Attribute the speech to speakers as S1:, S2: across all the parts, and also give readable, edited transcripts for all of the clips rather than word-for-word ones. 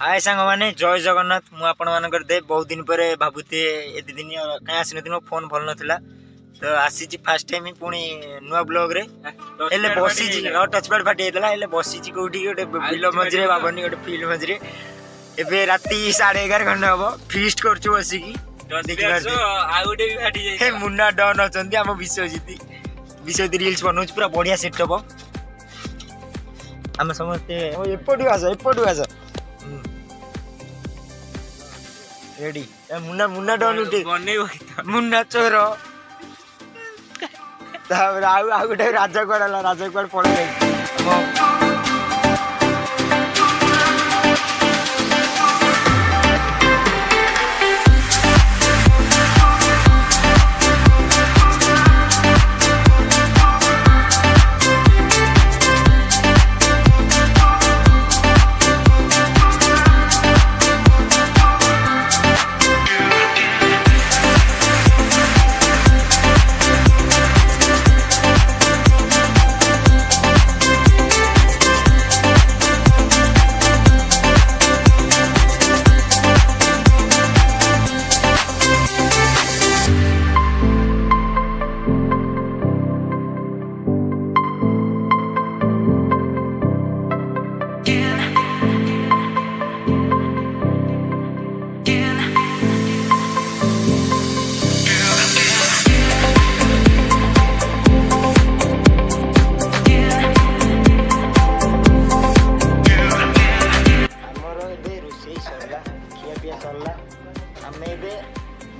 S1: हाय सांग मैंने जय जगन्नाथ मु आपण मानकर दे बहुत दिन पर भावुते एत दिन कहीं आसी नी फोन भल नाला तो आसी फास्ट टाइम पुणी नुआ ब्लॉग रे बसी टच पैड फाटी जाता बसी कौटी गोटे बिल मझे भावनी गोटे फिल्ड मझे एबे राति 11:30 खंडे हम फिस्ट कर बसिकी मुन्ना डन अच्छा आम विश्वजित रिल्स बनाऊ पूरा बढ़िया सेटअप आम समस्ते एपटू आस रेडी मुन्ना मुन्ना डन उठे मुन्ना चोर गोटे राजा कुआड़ पड़े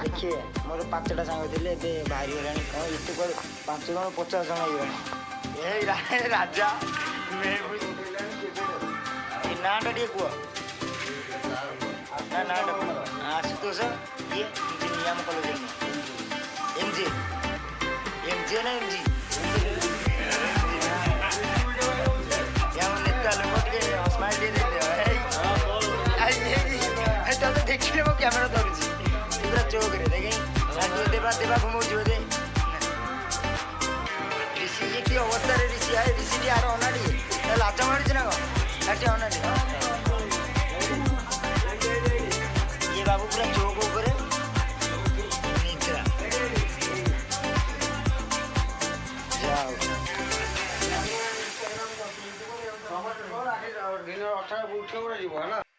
S1: देखिए मोर 5टा सांग थे बाहरी गला 5 जन 50 जन हो राजा नाटा टे कह ना आशुतोष ये नियम कॉलेज एमजी एमजी ना एमजी नेता लोग स्माइल देखिए मो कैमेरा धरुची पूरा चौक रे देखे देवा घुमाऊ बोधे ऋषि ये कि अवस्था ऋषि है ऋषि यार अनाड़ी लाच मारी ना कटे अनाड़ी ये बाबू पूरा चौक ऊपर जाओ